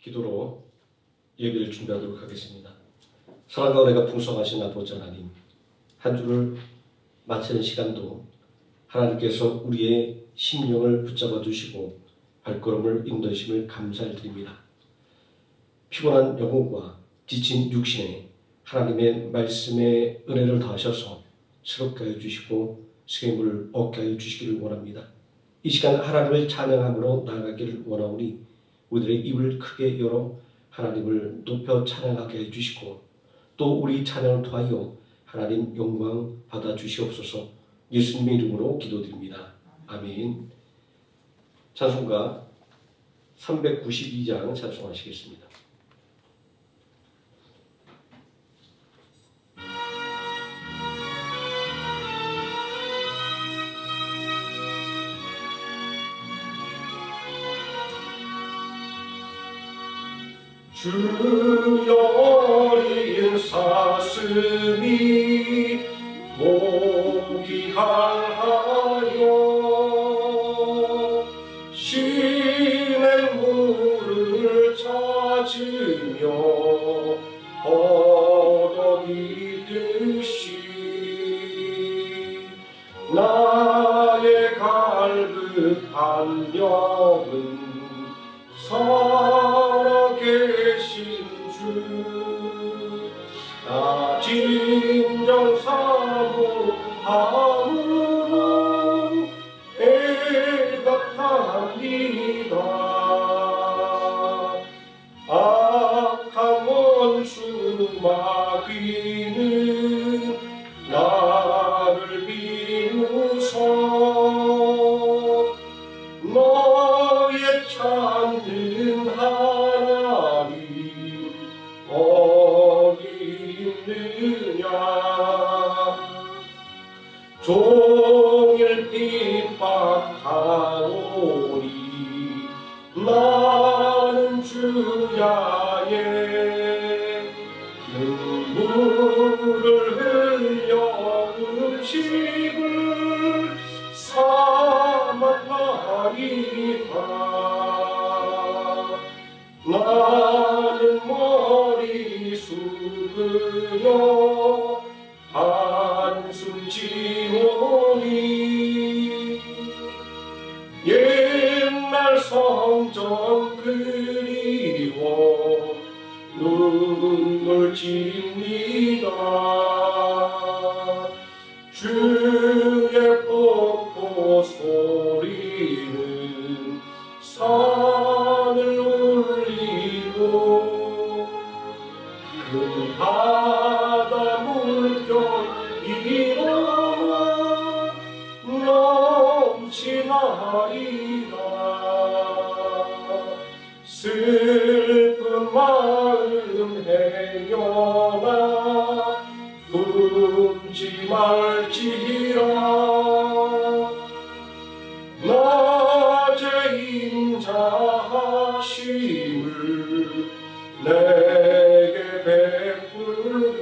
기도로 예배를 준비하도록 하겠습니다. 사랑과 은혜가 풍성하신 아버지 하나님, 한 주를 마치는 시간도 하나님께서 우리의 심령을 붙잡아 주시고 발걸음을 인도하심을 감사드립니다. 피곤한 영혼과 지친 육신에 하나님의 말씀의 은혜를 더하셔서 새롭게 하여 주시고 생명을 얻게 하여 주시기를 원합니다. 이 시간 하나님을 찬양함으로 나아가기를 원하오니 우리들의 입을 크게 열어 하나님을 높여 찬양하게 해주시고 또 우리 찬양을 통하여 하나님 영광 받아 주시옵소서. 예수님의 이름으로 기도드립니다. 아멘. 찬송가 392장 찬송하시겠습니다. 주여 어린 사슴이 목이 갈하여 심의 물을 찾으며 허덕이듯이 나의 갈급한 영은 살아계신 주, 나 진정 사모함으로 애각합니다. 악한 원수 마귀는 나를 비웃어 너의 찾는 하나님 어디 있느냐. 종일 핍박하오니 나는 주야에 눈물을 흘려 음식을 삼았나이다. 나는 머리 숙으려 한숨 지오니 옛날 성전 그리워 눈물 찝니다. 주의 뽀뽀 소리는 산을 울리고 그 바다 물결 일어나 넘치나이다. 슬픈 마음 행여나 품지 말지라. 낮에 인자하심을 내게 베풀고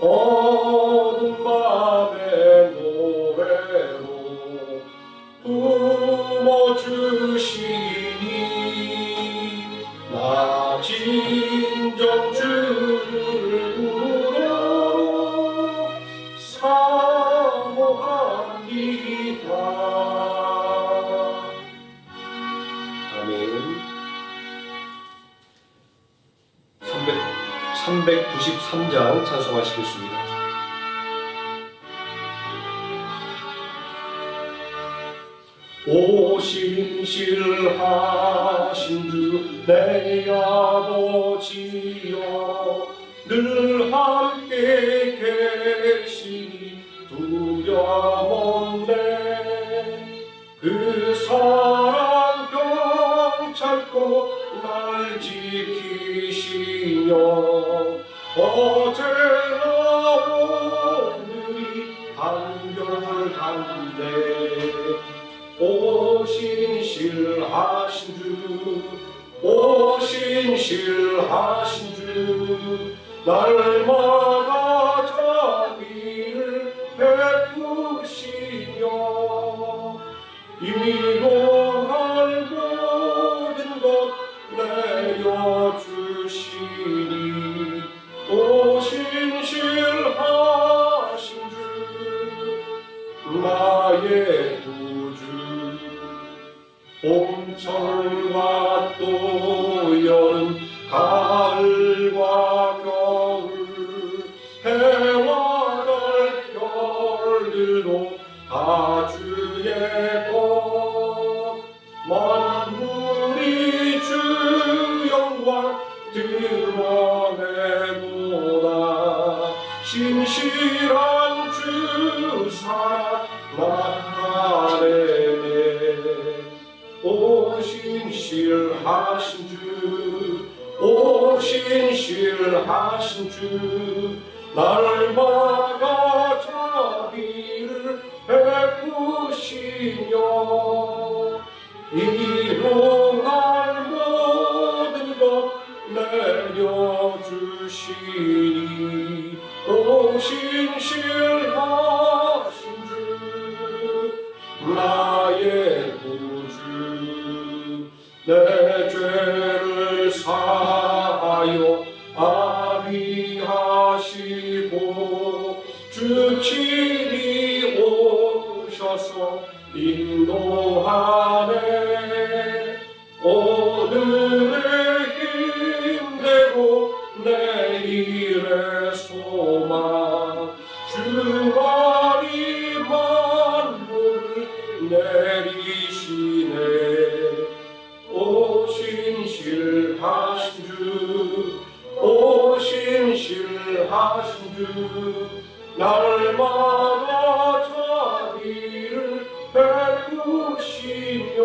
어두운 밤의 노래로 품어주시니 나 진정 주를 우러러 사모합니다. 아멘. 393장 찬송하시겠습니다. 오신실하신 주 내 아버지여 늘 함께 계시니 두려움없네. 그 사랑 병찰코 날 지키시며 어제나 오늘이 한결같네. 오신실하신 주, 오신실하신 주, 날마다 자비를 베푸시며 이로 날 모든 봄철과 또 여름 가을과 겨울 해와 달 별들도 다 주의 것 만물이 주 영광 드러내도다 신실한 주 사랑 나타내네 오 신실하신 주 오 신실하신 주 날마다 자비를 베푸시며 일용할 모든 것 내려주시니 오 신실하신 주 나의 구주 내 죄를 사하여 아비하시고 주 친히 오셔서 인도하네 오늘의 힘대로 내일의 소망 주만이 만물을 내리시네 오 신실하신 주 오 신실하신 주 날마다 자비를 베푸시며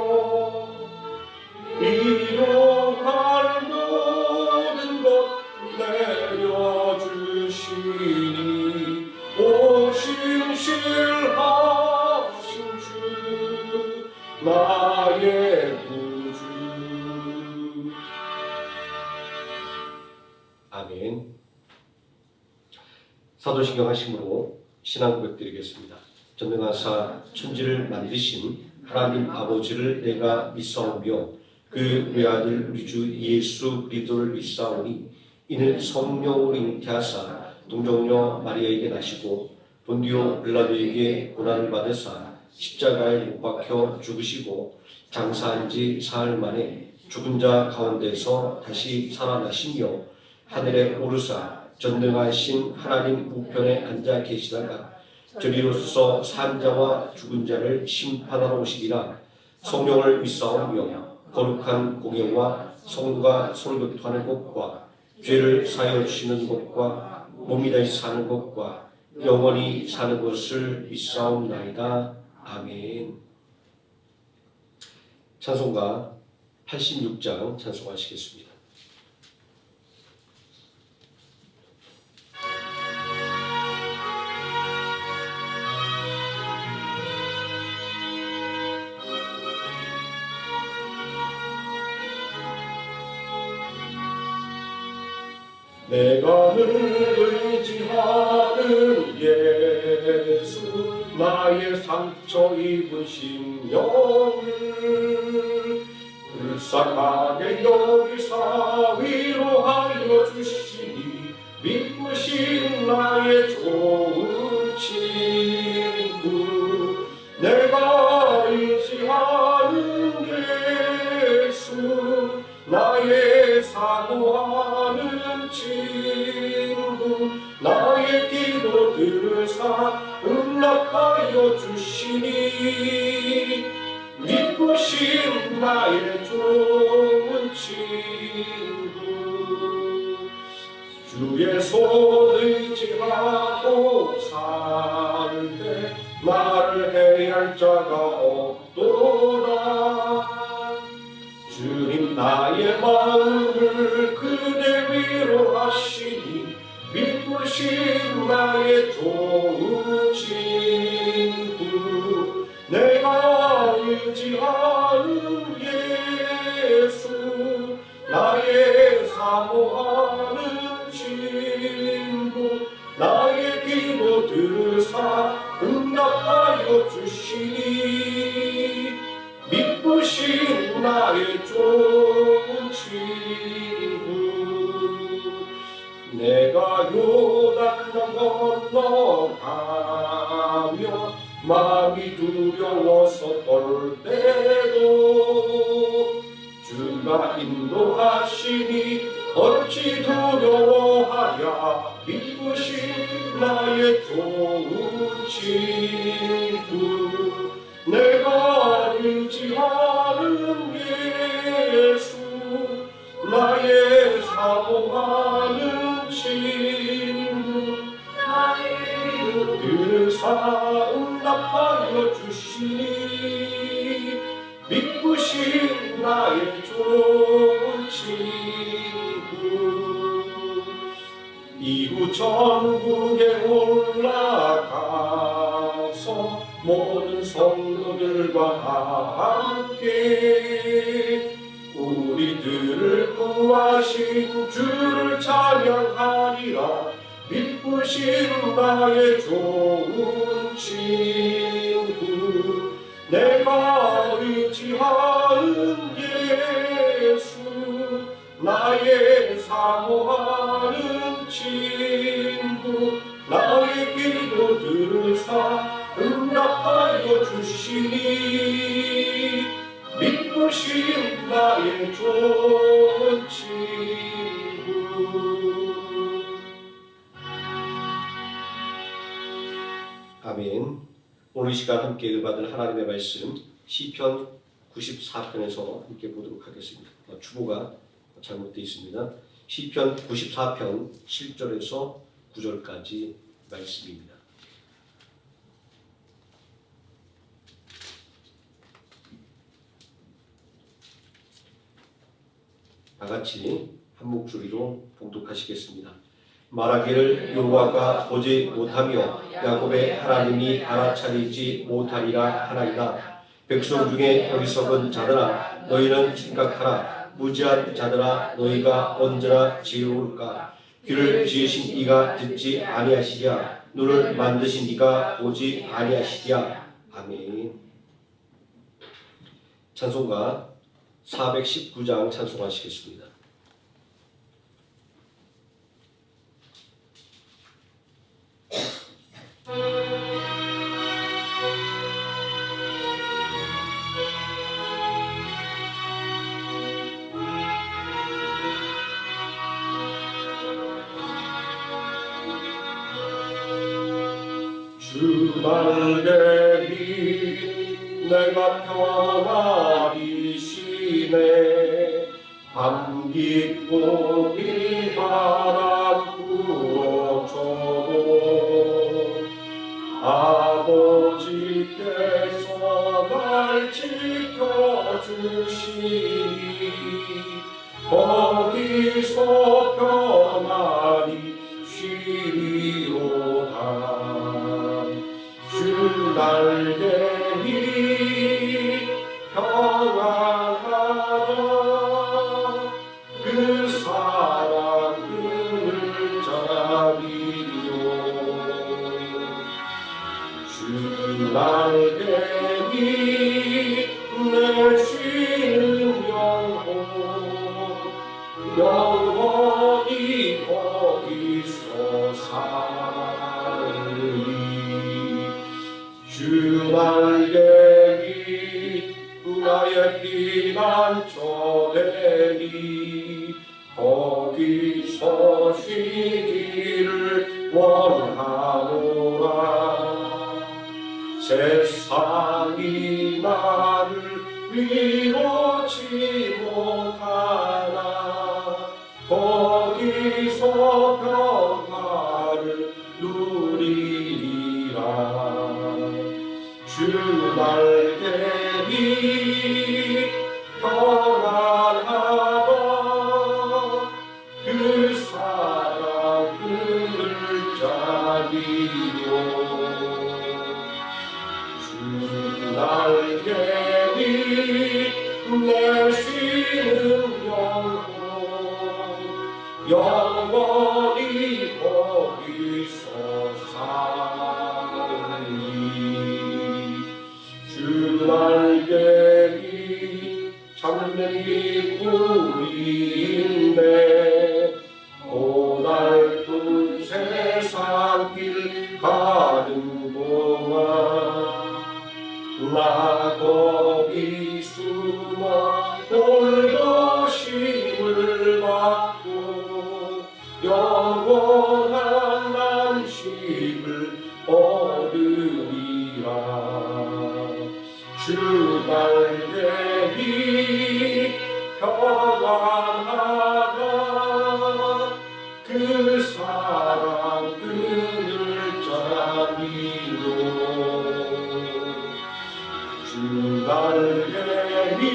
일용할 모든 것 내려주시니 오 신실하신 주 나의 구주 아멘. 사도신경 하심으로 신앙 고백드리겠습니다. 전능하사 천지를 만드신 하나님 아버지를 내가 믿사오며 그 외아들 우리 주 예수 그리스도를 믿사오니 이는 성령으로 잉태하사 동정녀 마리아에게 나시고 본디오 빌라도에게 고난을 받으사 십자가에 못 박혀 죽으시고 장사한 지 사흘 만에 죽은 자 가운데서 다시 살아나시며 하늘에 오르사 전능하신 하나님 우편에 앉아 계시다가 저리로서 산 자와 죽은 자를 심판하러 오시리라. 성령을 믿사오며 거룩한 공예와 성과 손교토하는 것과 죄를 사하여 주시는 것과 몸이 다시 사는 것과 영원히 사는 것을 믿사옵나이다. 아멘. 찬송가 86장 찬송하시겠습니다. 내가 늘 의지하는 예수 나의 상처 입으신 영을 불쌍하게 여기사 위로하여 주시니 믿으신 나의 좋은 친구 내가 의지하는 예수 나의 사모하는 친구 나의 기도 들으사 응답하여 주시니 믿으신 나의 좋은 친구 주의 손 의지하고 살때 나를 해할 자가 없도다 주님 나의 마음을 그대 위로하시니 믿으신 나의 좋은 친구 내가 의지하는 예수 나의 사모하는 친구 나의 기도 들으사 응답하여 주시니 믿으신 나의 좋은 친구 내가 요단강 건너가며 마음이 두려워서 떨 때도 계시니 어찌 두려워하랴. 믿으신 나의 좋은 친구, 내가 의지하는 예수, 나의 사모하는 친구, 늘 응답하여 주시니 믿으신 나의 좋은 친구. 이후 전국에 올라가서 모든 성도들과 함께 우리들을 구하신 주를 찬양하리라. 믿으신 나의 좋은 친구, 내가 의지하는 예수, 나의 사모하는 친구, 나의 기도 들으사 응답하여 주시니 믿으신 나의 좋은 친구. 아멘. 오늘 이 시간 함께 읽어받은 하나님의 말씀 시편 94편에서 함께 보도록 하겠습니다. 주보가 잘못되어 있습니다. 시편 94편 7절에서 9절까지 말씀입니다. 다 같이 한 목소리로 봉독하시겠습니다. 말하기를 여호와가 보지 못하며 야곱의 하나님이 알아차리지 못하리라 하나이다. 백성 중에 어리석은 자들아 너희는 생각하라. 무지한 자들아 너희가 언제나 지혜로울까. 귀를 지으신 이가 듣지 아니하시랴. 눈을 만드신 이가 보지 아니하시랴. 아멘. 찬송가 419장 찬송하시겠습니다. 주 날개니 내가 평안이시네. 밤 깊고 비바람 부어줘도 아버지께서 날 지켜주시니 거기서 평안히 쉬리로다. 주 날개니 평안하다. 그 사랑을 자비요. 주 날개니 내 쉬는 영혼 영원히 거기서 살리. 주 날개니 나의 피난처되니 거기서 쉬기를 원하노라. 세상이 나를 위로치 못하나 거기서 평화를 누리리라. 주 날개니 평안하다. 그 사랑을 자비요. 주 날개니 내 쉬는 영혼 영원히 거기서 살리. 주 날개니 참된 기쁨인데 고달픈 세상길 가는 동안 나 거기 숨어 홀로 힘을 소망하다 그 사랑 끊을 자리로 주 날개니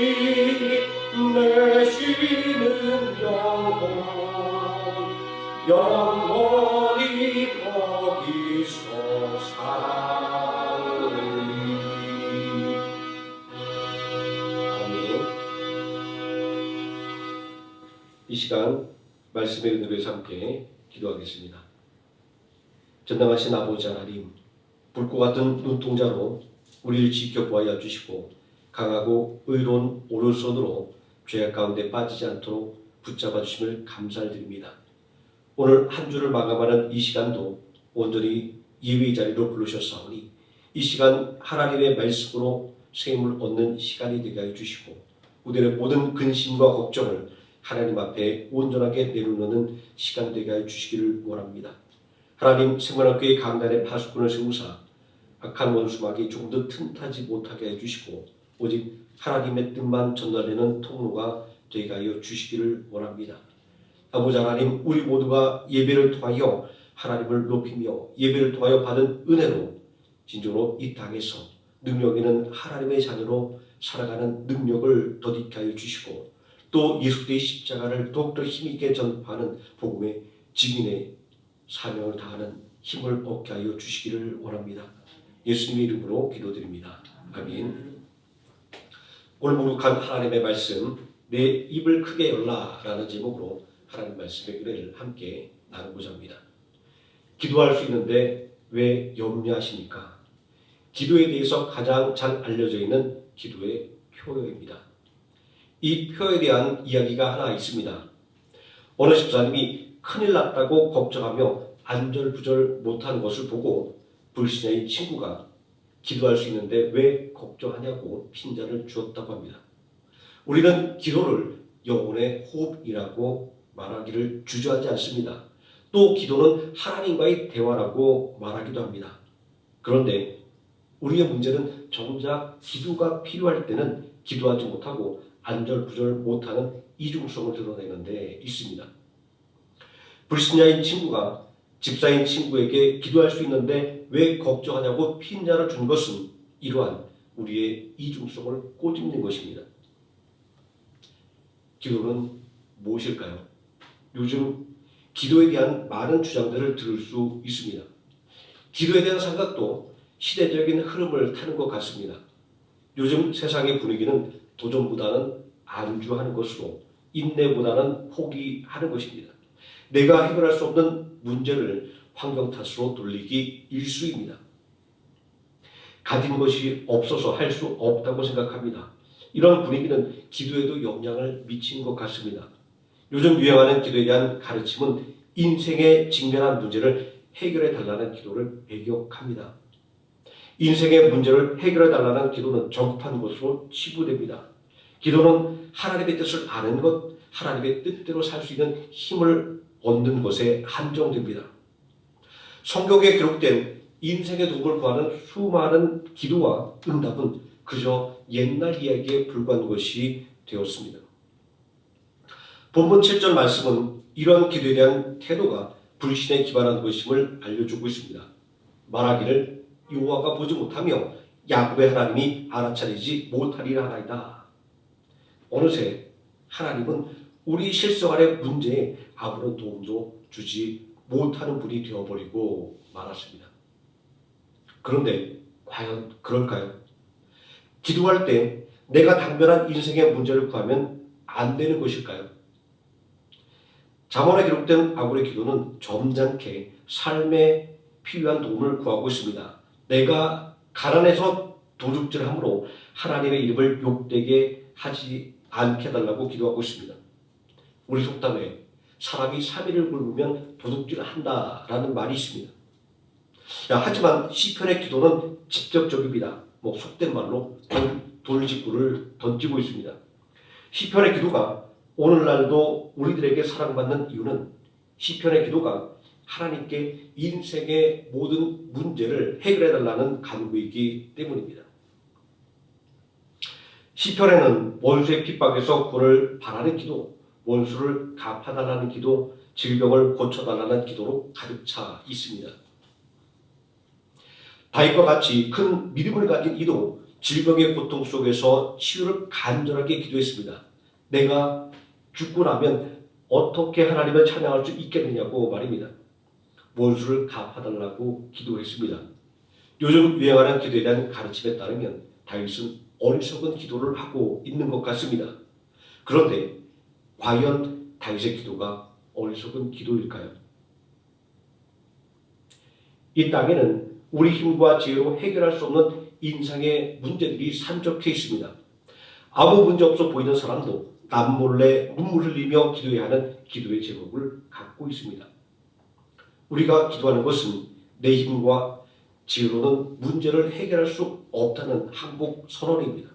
내쉬는 영혼 영원히 거기서 살리. 아멘. 이 시간 말씀의 은혜로 함께 기도하겠습니다. 전능하신 아버지 하나님, 불꽃 같은 눈동자로 우리를 지켜보아야 주시고 강하고 의로운 오른손으로 죄악 가운데 빠지지 않도록 붙잡아 주심을 감사드립니다. 오늘 한 주를 마감하는 이 시간도 온전히 예배의 자리로 부르셨사오니 이 시간 하나님의 말씀으로 샘을 얻는 시간이 되게 하여 주시고 우리의 모든 근심과 걱정을 하나님 앞에 온전하게 내려놓는 시간 되게 하여 주시기를 원합니다. 하나님, 생명학교의 강단에 파수꾼을 세우사 악한 원수막이 조금 더 틈타지 못하게 해주시고 오직 하나님의 뜻만 전달되는 통로가 되게 하여 주시기를 원합니다. 아버지 하나님, 우리 모두가 예배를 통하여 하나님을 높이며 예배를 통하여 받은 은혜로 진정으로 이 땅에서 능력 있는 하나님의 자녀로 살아가는 능력을 더디게 하여 주시고 또 예수의 십자가를 더욱더 힘있게 전파하는 복음의 증인의 사명을 다하는 힘을 얻게 하여 주시기를 원합니다. 예수님의 이름으로 기도드립니다. 아멘. 오늘 목록한 하나님의 말씀, 내 입을 크게 열라라는 제목으로 하나님 말씀의 은혜를 함께 나누고자 합니다. 기도할 수 있는데 왜 염려하십니까? 기도에 대해서 가장 잘 알려져 있는 기도의 표어입니다. 이 표에 대한 이야기가 하나 있습니다. 어느 집사님이 큰일 났다고 걱정하며 안절부절 못하는 것을 보고 불신자의 친구가 기도할 수 있는데 왜 걱정하냐고 핀잔을 주었다고 합니다. 우리는 기도를 영혼의 호흡이라고 말하기를 주저하지 않습니다. 또 기도는 하나님과의 대화라고 말하기도 합니다. 그런데 우리의 문제는 정작 기도가 필요할 때는 기도하지 못하고 안절부절 못하는 이중성을 드러내는 데 있습니다. 불신자인 친구가 집사인 친구에게 기도할 수 있는데 왜 걱정하냐고 핀잔을 준 것은 이러한 우리의 이중성을 꼬집는 것입니다. 기도는 무엇일까요? 요즘 기도에 대한 많은 주장들을 들을 수 있습니다. 기도에 대한 생각도 시대적인 흐름을 타는 것 같습니다. 요즘 세상의 분위기는 도전보다는 안주하는 것으로 인내보다는 포기하는 것입니다. 내가 해결할 수 없는 문제를 환경 탓으로 돌리기 일쑤입니다. 가진 것이 없어서 할 수 없다고 생각합니다. 이런 분위기는 기도에도 영향을 미친 것 같습니다. 요즘 유행하는 기도에 대한 가르침은 인생에 직면한 문제를 해결해 달라는 기도를 배격합니다. 인생의 문제를 해결해 달라는 기도는 저급한 것으로 치부됩니다. 기도는 하나님의 뜻을 아는 것, 하나님의 뜻대로 살 수 있는 힘을 얻는 것에 한정됩니다. 성경에 기록된 인생의 도움을 구하는 수많은 기도와 응답은 그저 옛날 이야기에 불과한 것이 되었습니다. 본문 7절 말씀은 이러한 기도에 대한 태도가 불신에 기반한 것임을 알려주고 있습니다. 말하기를 여호와가 보지 못하며 야곱의 하나님이 알아차리지 못하리라 하나이다. 어느새 하나님은 우리 실생활의 문제에 아무런 도움도 주지 못하는 분이 되어버리고 말았습니다. 그런데 과연 그럴까요? 기도할 때 내가 당면한 인생의 문제를 구하면 안 되는 것일까요? 잠언에 기록된 아굴의 기도는 점잖게 삶에 필요한 도움을 구하고 있습니다. 내가 가난해서 도둑질함으로 하나님의 이름을 욕되게 하지 않게 해달라고 기도하고 있습니다. 우리 속담에 사람이 3일을 굶으면 도둑질한다라는 말이 있습니다. 하지만 시편의 기도는 직접적입니다. 속된 말로 돌직구를 던지고 있습니다. 시편의 기도가 오늘날도 우리들에게 사랑받는 이유는 시편의 기도가 하나님께 인생의 모든 문제를 해결해달라는 간구이기 때문입니다. 시편에는 원수의 핍박에서 구원을 바라는 기도, 원수를 갚아달라는 기도, 질병을 고쳐달라는 기도로 가득 차 있습니다. 다윗과 같이 큰 믿음을 가진 이도 질병의 고통 속에서 치유를 간절하게 기도했습니다. 내가 죽고 나면 어떻게 하나님을 찬양할 수 있겠느냐고 말입니다. 원수를 갚아달라고 기도했습니다. 요즘 유행하는 기도에 대한 가르침에 따르면 다윗은 어리석은 기도를 하고 있는 것 같습니다. 그런데 과연 다윗의 기도가 어리석은 기도일까요? 이 땅에는 우리 힘과 지혜로 해결할 수 없는 인생의 문제들이 산적해 있습니다. 아무 문제 없어 보이는 사람도 남몰래 눈물 흘리며 기도해야 하는 기도의 제목을 갖고 있습니다. 우리가 기도하는 것은 내 힘과 지혜로는 문제를 해결할 수 없다는 항복 선언입니다.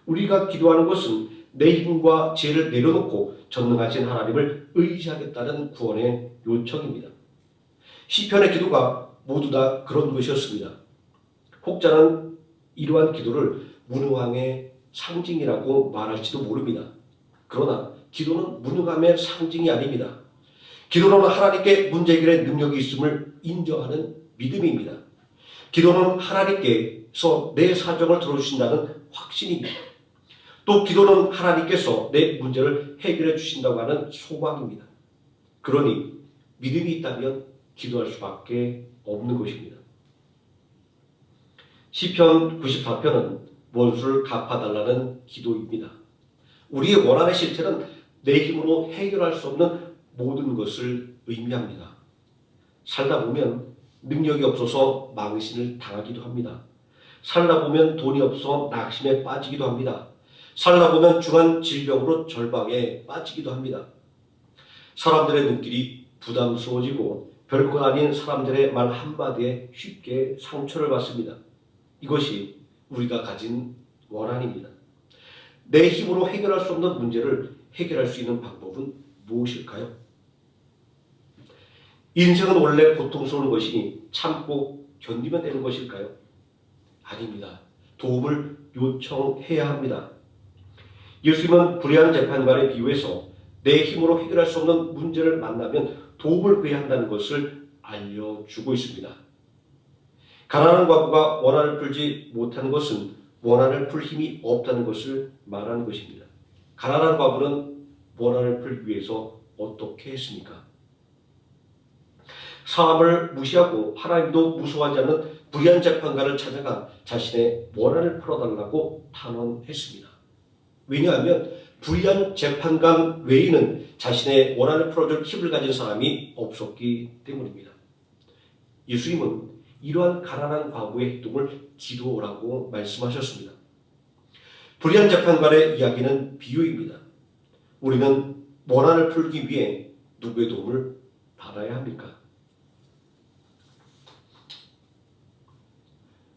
우리가 기도하는 것은 내 힘과 지혜를 내려놓고 전능하신 하나님을 의지하겠다는 구원의 요청입니다. 시편의 기도가 모두 다 그런 것이었습니다. 혹자는 이러한 기도를 무능함의 상징이라고 말할지도 모릅니다. 그러나 기도는 무능함의 상징이 아닙니다. 기도는 하나님께 문제 해결의 능력이 있음을 인정하는 믿음입니다. 기도는 하나님께서 내 사정을 들어주신다는 확신입니다. 또 기도는 하나님께서 내 문제를 해결해 주신다고 하는 소망입니다. 그러니 믿음이 있다면 기도할 수밖에 없는 것입니다. 시편 94편은 원수를 갚아달라는 기도입니다. 우리의 원한의 실체는 내 힘으로 해결할 수 없는 모든 것을 의미합니다. 살다 보면 능력이 없어서 망신을 당하기도 합니다. 살다 보면 돈이 없어 낙심에 빠지기도 합니다. 살다 보면 중한 질병으로 절망에 빠지기도 합니다. 사람들의 눈길이 부담스러워지고 별것 아닌 사람들의 말 한마디에 쉽게 상처를 받습니다. 이것이 우리가 가진 원한입니다. 내 힘으로 해결할 수 없는 문제를 해결할 수 있는 방법은 무엇일까요? 인생은 원래 고통스러운 것이니 참고 견디면 되는 것일까요? 아닙니다. 도움을 요청해야 합니다. 예수님은 불의한 재판관에 비유해서 내 힘으로 해결할 수 없는 문제를 만나면 도움을 구해야 한다는 것을 알려주고 있습니다. 가난한 과부가 원한을 풀지 못하는 것은 원한을 풀 힘이 없다는 것을 말하는 것입니다. 가난한 과부는 원한을 풀기 위해서 어떻게 했습니까? 사람을 무시하고 하나님도 무서워하지 않는 불의한 재판관을 찾아가 자신의 원한을 풀어달라고 탄원했습니다. 왜냐하면 불의한 재판관 외에는 자신의 원한을 풀어줄 힘을 가진 사람이 없었기 때문입니다. 예수님은 이러한 가난한 과부의 행동을 기도라고 말씀하셨습니다. 불의한 재판관의 이야기는 비유입니다. 우리는 원한을 풀기 위해 누구의 도움을 받아야 합니까?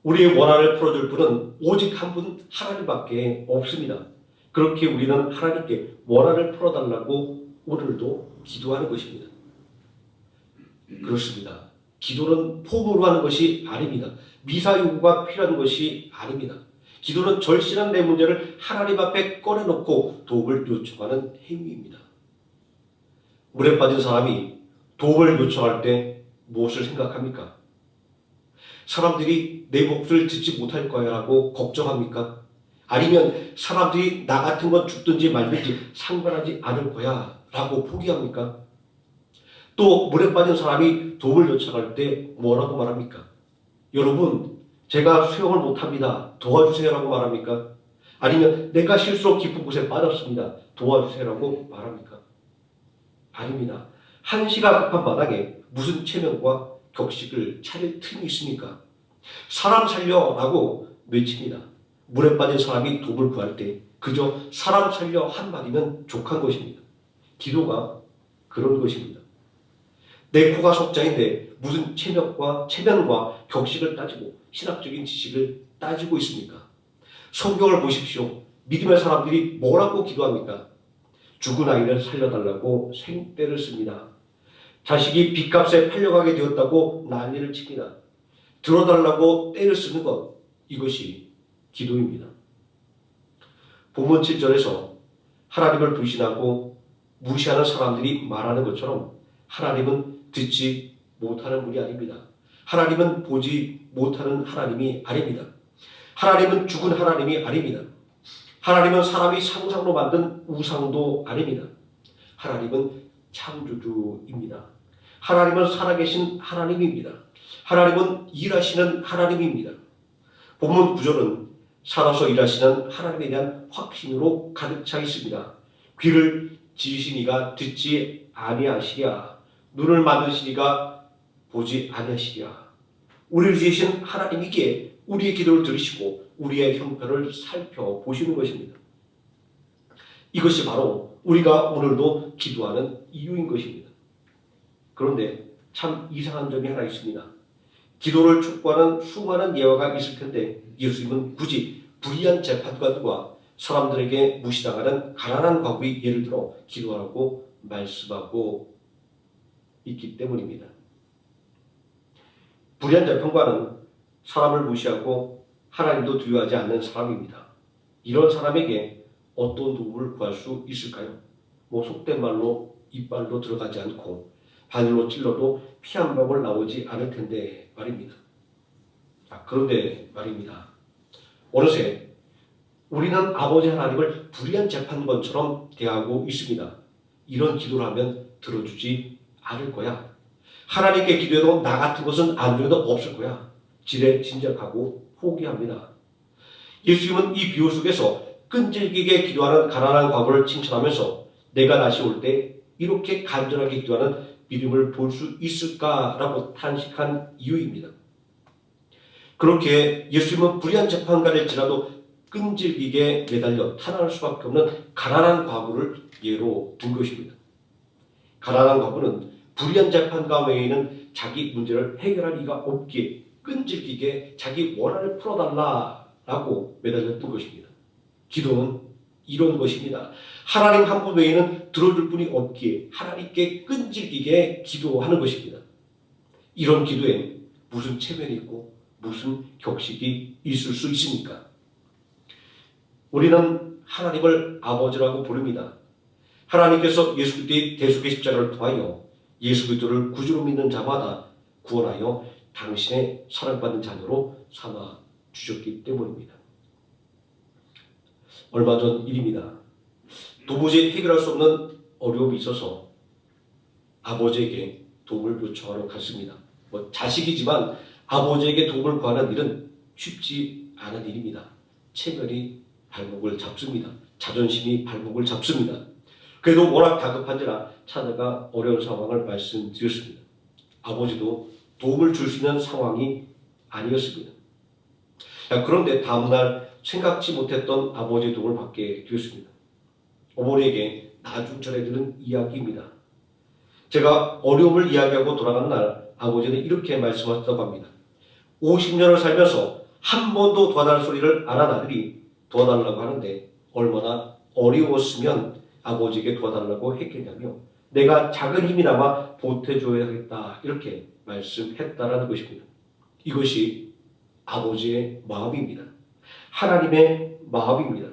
우리의 원한을 풀어줄 분은 오직 한 분 하나님밖에 없습니다. 그렇게 우리는 하나님께 원한을 풀어달라고 오늘도 기도하는 것입니다. 그렇습니다. 기도는 폼으로 하는 것이 아닙니다. 미사요구가 필요한 것이 아닙니다. 기도는 절실한 내 문제를 하나님 앞에 꺼내놓고 도움을 요청하는 행위입니다. 물에 빠진 사람이 도움을 요청할 때 무엇을 생각합니까? 사람들이 내 몫을 듣지 못할 거야라고 걱정합니까? 아니면 사람들이 나 같은 건 죽든지 말든지 상관하지 않을 거야 라고 포기합니까? 또 물에 빠진 사람이 도움을 요청할 때 뭐라고 말합니까? 여러분, 제가 수영을 못합니다. 도와주세요라고 말합니까? 아니면 내가 실수로 깊은 곳에 빠졌습니다. 도와주세요라고 말합니까? 아닙니다. 한시가 급한 마당에 무슨 체면과 격식을 차릴 틈이 있습니까? 사람 살려라고 외칩니다. 물에 빠진 사람이 도움을 구할 때 그저 사람 살려 한마디면 족한 것입니다. 기도가 그런 것입니다. 내 코가 석자인데 무슨 체면과 격식을 따지고 신학적인 지식을 따지고 있습니까? 성경을 보십시오. 믿음의 사람들이 뭐라고 기도합니까? 죽은 아이를 살려달라고 생떼를 씁니다. 자식이 빚값에 팔려가게 되었다고 난리를 칩니다. 들어달라고 떼를 쓰는 것, 이것이 기도입니다. 본문 7절에서 하나님을 불신하고 무시하는 사람들이 말하는 것처럼 하나님은 듣지 못하는 분이 아닙니다. 하나님은 보지 못하는 하나님이 아닙니다. 하나님은 죽은 하나님이 아닙니다. 하나님은 사람이 상상으로 만든 우상도 아닙니다. 하나님은 창조주입니다. 하나님은 살아계신 하나님입니다. 하나님은 일하시는 하나님입니다. 본문 구절은 살아서 일하시는 하나님에 대한 확신으로 가득 차 있습니다. 귀를 지으시니가 듣지 아니하시랴, 눈을 만드시니가 보지 아니하시랴. 우리를 지으신 하나님이기에 우리의 기도를 들으시고 우리의 형편을 살펴보시는 것입니다. 이것이 바로 우리가 오늘도 기도하는 이유인 것입니다. 그런데 참 이상한 점이 하나 있습니다. 기도를 촉구하는 수많은 예화가 있을 텐데 예수님은 굳이 불의한 재판관과 사람들에게 무시당하는 가난한 과부의 예를 들어 기도하라고 말씀하고 있기 때문입니다. 불의한 재판관은 사람을 무시하고 하나님도 두려워하지 않는 사람입니다. 이런 사람에게 어떤 도움을 구할 수 있을까요? 속된 말로 이빨로 들어가지 않고 바늘로 찔러도 피 한 방울 나오지 않을 텐데 말입니다. 그런데 말입니다. 어느새 우리는 아버지 하나님을 불의한 재판관처럼 대하고 있습니다. 이런 기도를 하면 들어주지 않을 거야. 하나님께 기도해도 나 같은 것은 안중에도 없을 거야. 지레 짐작하고 포기합니다. 예수님은 이 비유 속에서 끈질기게 기도하는 가난한 과부를 칭찬하면서 내가 다시 올 때 이렇게 간절하게 기도하는 믿음을 볼 수 있을까라고 탄식한 이유입니다. 그렇게 예수님은 불의한 재판관일지라도 끈질기게 매달려 탄환할 수밖에 없는 가난한 과부를 예로 든 것입니다. 가난한 과부는 불의한 재판관 외에는 자기 문제를 해결할 리가 없기에 끈질기게 자기 원한을 풀어달라라고 매달렸던 것입니다. 기도는 이런 것입니다. 하나님 한 분 외에는 들어줄 분이 없기에 하나님께 끈질기게 기도하는 것입니다. 이런 기도에 무슨 체면이 있고 무슨 격식이 있을 수 있습니까? 우리는 하나님을 아버지라고 부릅니다. 하나님께서 예수 그리스도의 대속의 십자가를 통하여 예수 그리스도를 구주로 믿는 자마다 구원하여 당신의 사랑받는 자녀로 삼아 주셨기 때문입니다. 얼마 전 일입니다. 도무지 해결할 수 없는 어려움이 있어서 아버지에게 도움을 요청하러 갔습니다. 자식이지만 아버지에게 도움을 구하는 일은 쉽지 않은 일입니다. 체면이 발목을 잡습니다. 자존심이 발목을 잡습니다. 그래도 워낙 다급한지라 찾아가 어려운 상황을 말씀드렸습니다. 아버지도 도움을 줄 수 있는 상황이 아니었습니다. 그런데 다음날 생각지 못했던 아버지의 도움을 받게 되었습니다. 어머니에게 나중 전해드린 이야기입니다. 제가 어려움을 이야기하고 돌아간 날 아버지는 이렇게 말씀하셨다고 합니다. 50년을 살면서 한 번도 도와달 소리를 안 한 아들이 도와달라고 하는데 얼마나 어려웠으면 아버지에게 도와달라고 했겠냐며 내가 작은 힘이나마 보태줘야겠다 이렇게 말씀했다라는 것입니다. 이것이 아버지의 마음입니다. 하나님의 마음입니다.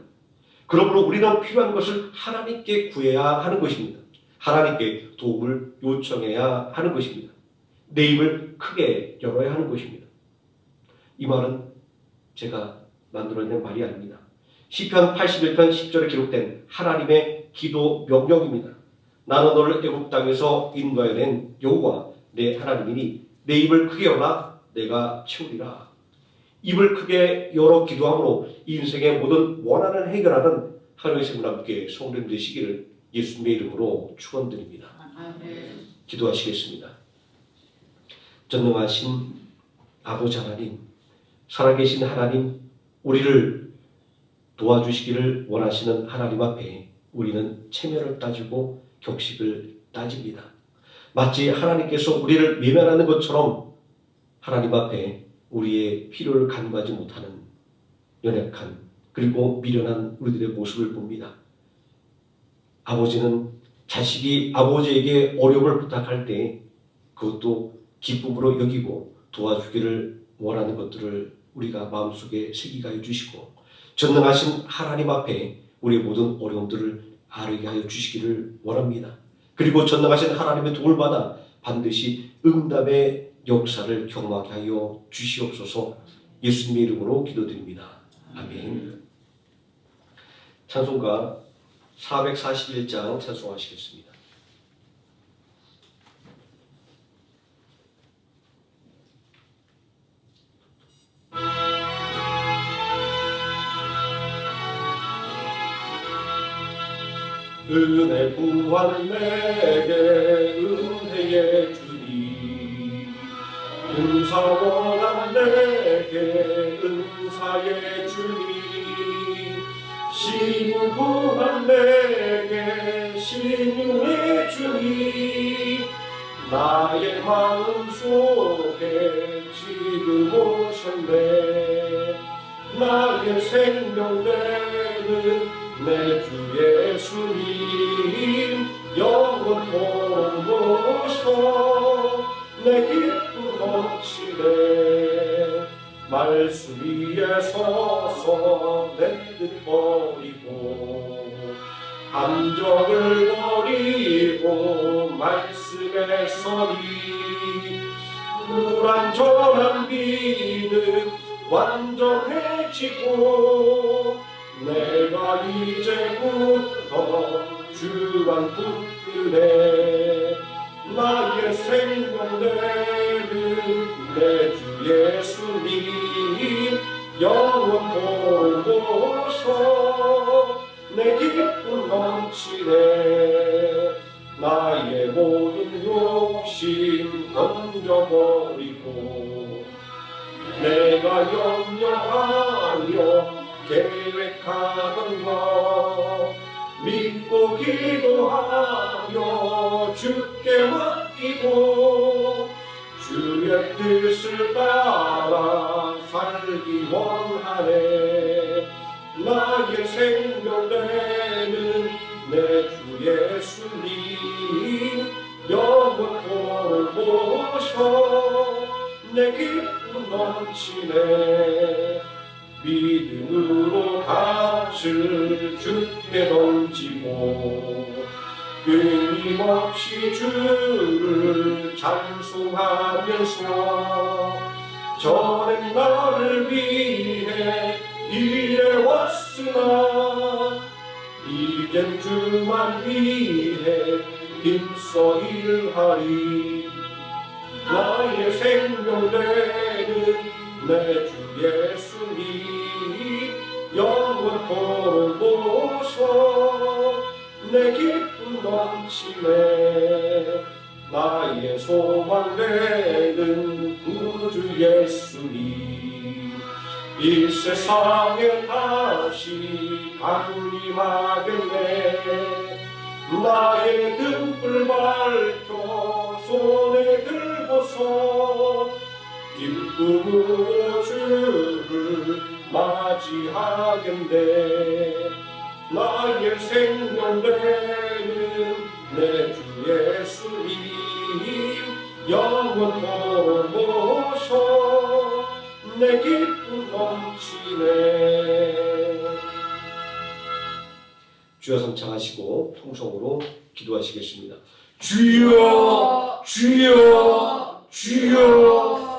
그러므로 우리는 필요한 것을 하나님께 구해야 하는 것입니다. 하나님께 도움을 요청해야 하는 것입니다. 내 입을 크게 열어야 하는 것입니다. 이 말은 제가 만들어낸 말이 아닙니다. 시편 81편 10절에 기록된 하나님의 기도 명령입니다. 나는 너를 애굽 땅에서 인도하여 낸 여호와 내 하나님이니 내 입을 크게 열라 내가 채우리라. 입을 크게 열어 기도함으로 인생의 모든 원한을 해결하는 하나님의 생명함께 성령 되시기를 예수님의 이름으로 축원드립니다. 기도하시겠습니다. 전능하신 아버지 하나님, 살아계신 하나님, 우리를 도와주시기를 원하시는 하나님 앞에 우리는 체면을 따지고 격식을 따집니다. 마치 하나님께서 우리를 외면하는 것처럼 하나님 앞에 우리의 필요를 간구하지 못하는 연약한 그리고 미련한 우리들의 모습을 봅니다. 아버지는 자식이 아버지에게 어려움을 부탁할 때 그것도 기쁨으로 여기고 도와주기를 원하는 것들을 우리가 마음속에 새기게 해주시고 전능하신 하나님 앞에 우리의 모든 어려움들을 아뢰게 하여 주시기를 원합니다. 그리고 전능하신 하나님의 도움을 받아 반드시 응답의 역사를 경험하게 하여 주시옵소서. 예수님의 이름으로 기도드립니다. 아멘. 찬송가 441장 찬송하시겠습니다. 은혜 부활 내게 은혜의 주님, 은사 원한 내게 은사의 주님, 신유 부활 내게 신유의 주님, 나의 마음속에 지금 오셨네. 나의 생명 되는 내 주 예수님, 영원토록 모셔 내 기쁨 넘치네. 말씀 위에 서서 내 뜻 버리고 감정을 버리고 말씀에 서리. 불완전한 믿음 완전해지고 내가 이제부터 주만 붙드네. 나의 생명 되는 내 주 예수님, 영원토록 모셔 내 기쁨 넘치네. 나의 모든 욕심 던져버리고 내가 염려하며 계획하던 것 믿고 기도하며 주께 맡기고 주의 뜻을 따라 살기 원하네. 나의 생명 되는 내 주 예수님, 영원토록 모셔 내 기쁨 넘치네. 믿음으로 값을 주께 던지고 끊임없이 주를 찬송하면서 전엔 나를 위해 일해왔으나 이젠 주만 위해 힘써 일하리. 나의 생명 되는 내 주 예수님, 영원토록 모셔 내 기쁨 넘치네. 나의 소망 되는 구주 예수님, 이 세상에 다시 강림하겠네. 나의 등불 밝혀 손에 들고서 기쁨으로 주를 맞이하겠네. 나의 생명 되는 내 주 예수님, 영원토록 모셔 내 기쁨 넘치네. 주여 성창하시고 통성으로 기도하시겠습니다. 주여, 주여, 주여.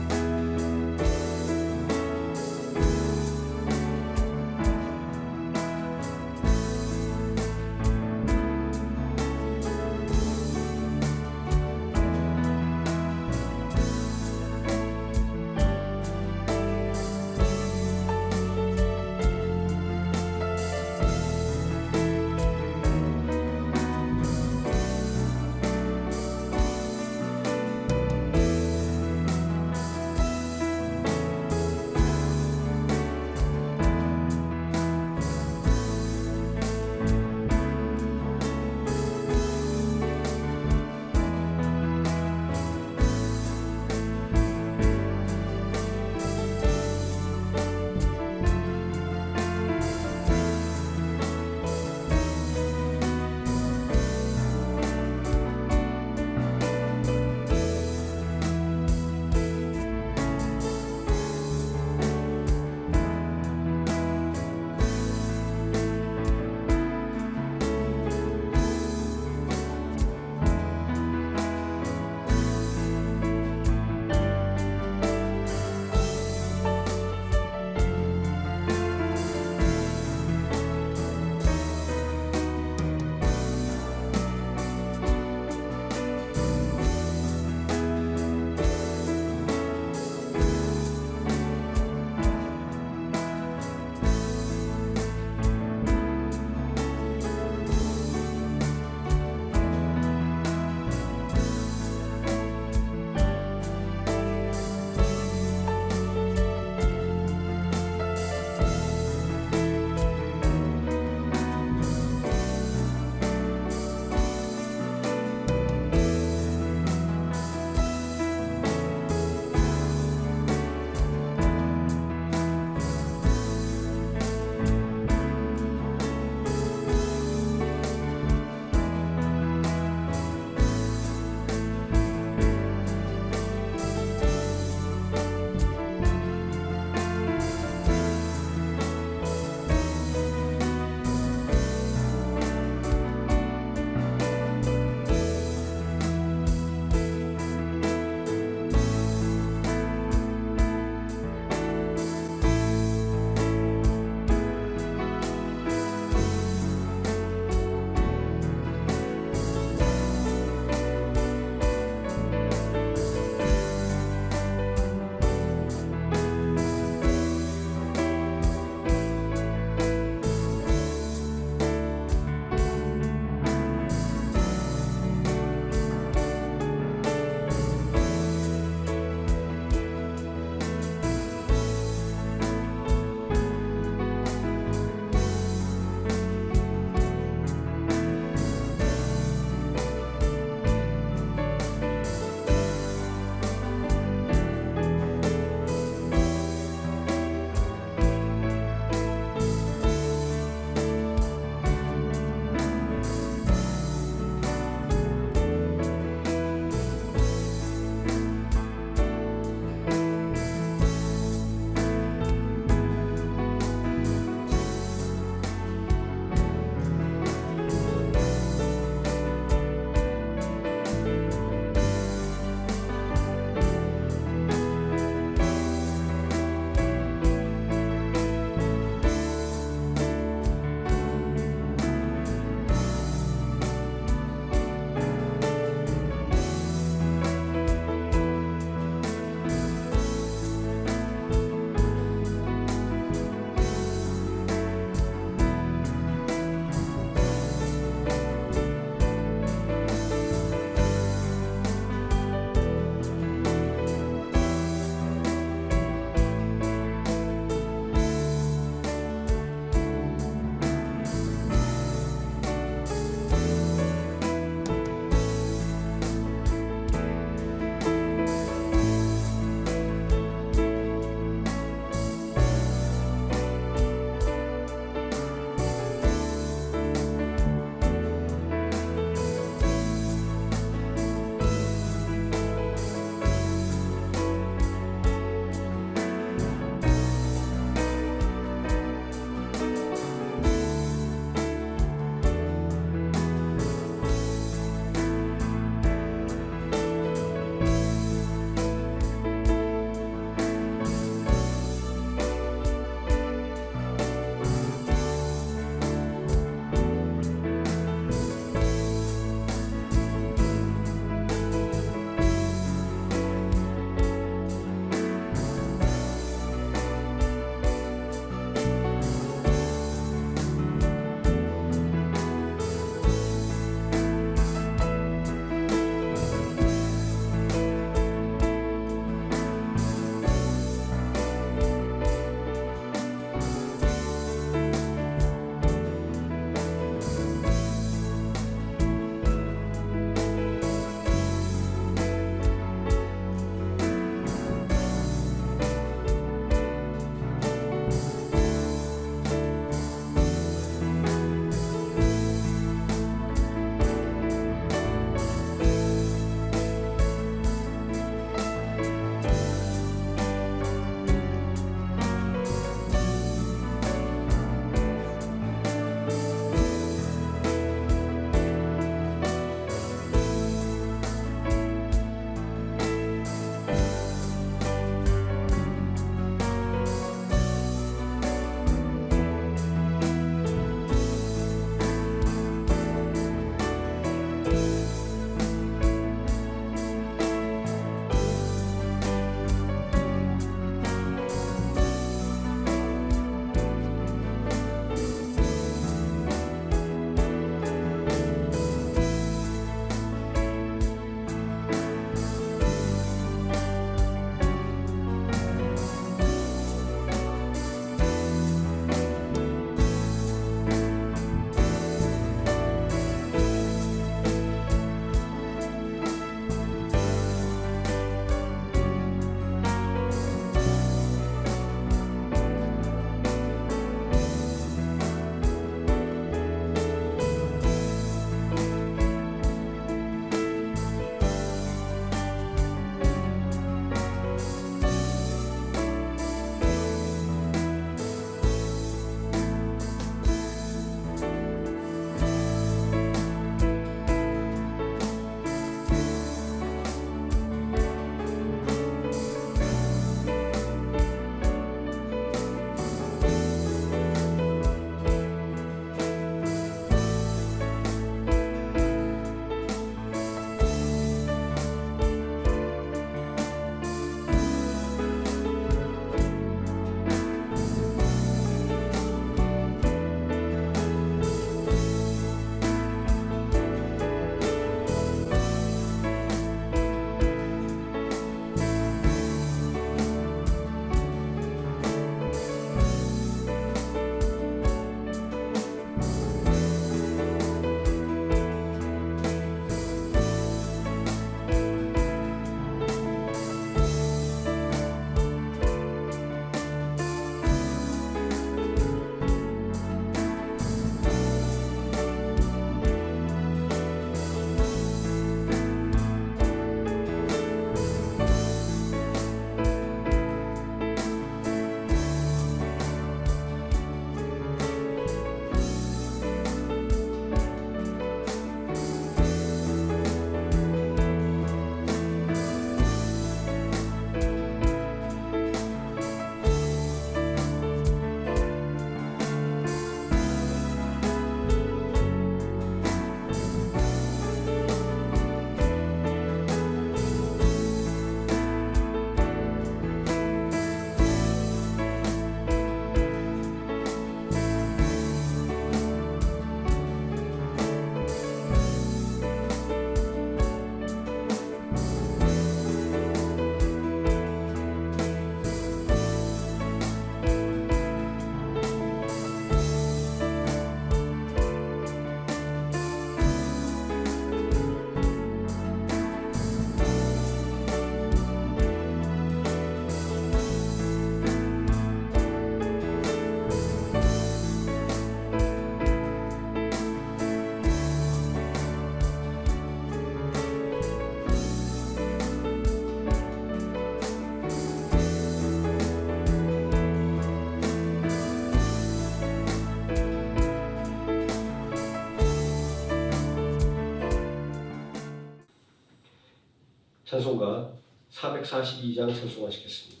찬송가 442장 찬송하시겠습니다.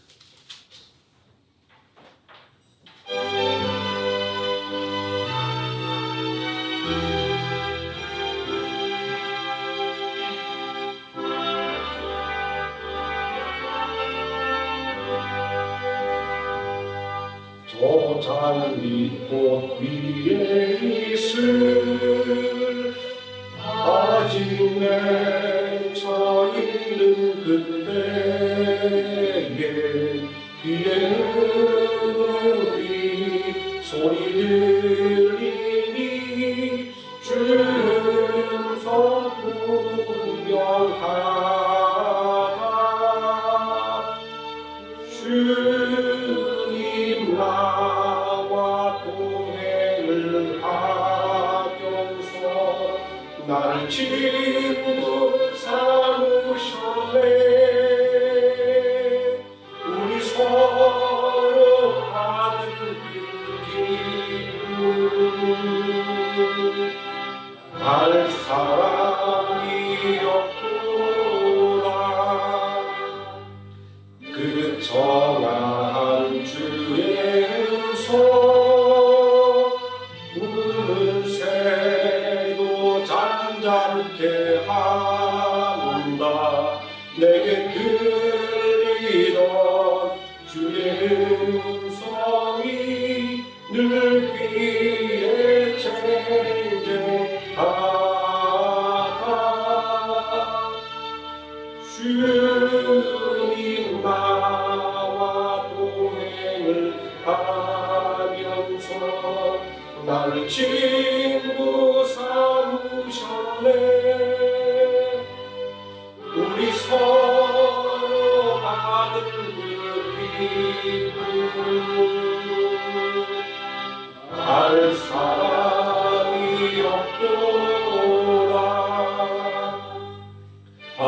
저 장미꽃 위에 있을 아직 맺혀 있는 그대의 귀에는 우리 소리 들리니 주는 선분명하다. 주님 나와 동행을 하면서 나를 친구 삼으셨네. 우리 서로 받은 기쁨 알 사람이 없구나. 그 정한 주의 음성 우는 새도 잔잔케 한다. 내게 들리던 주의 음성이 늘 귀에 쟁쟁하다. 주님 나와 동행을 하면서 나를 친구 삼으셨네. 우리 서로 받은 그 기쁨 알 사람이 없구나. 밤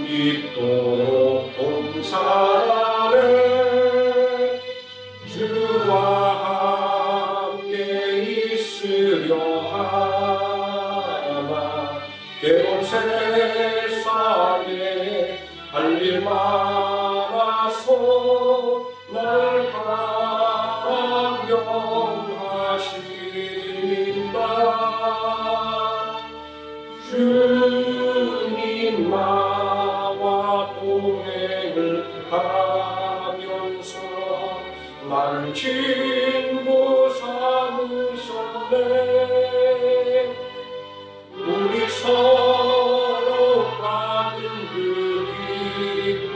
깊도록 동산에 주와 함께 있으려 하나. 괴로운 세상에 할 일 많아서 날 감명하신다. 주님 나와 동행을 하면서 나를 친구 삼으셨네. 우리 서로 받은 그 기쁨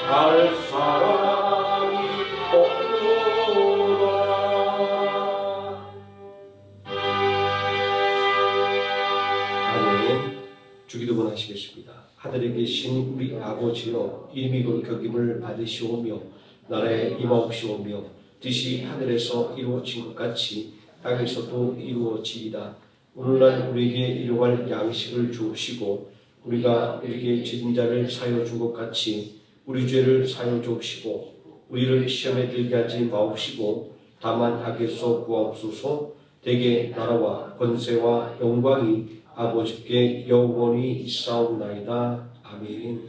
알 사람이 없구나. 주기도문 하시겠습니다. 하늘에 계신 우리 아버지여, 이름이 거룩하심을 받으시오며 나라에 임하옵시오며 뜻이 하늘에서 이루어진 것 같이 땅에서도 이루어지이다. 오늘날 우리에게 일용할 양식을 주옵시고 우리가 우리에게 죄진 자를 사하여 준 것 같이 우리 죄를 사하여 주옵시고 우리를 시험에 들게 하지 마옵시고 다만 악에서 구하옵소서. 대개 나라와 권세와 영광이 아버지께 영원히 있사옵나이다. 아멘.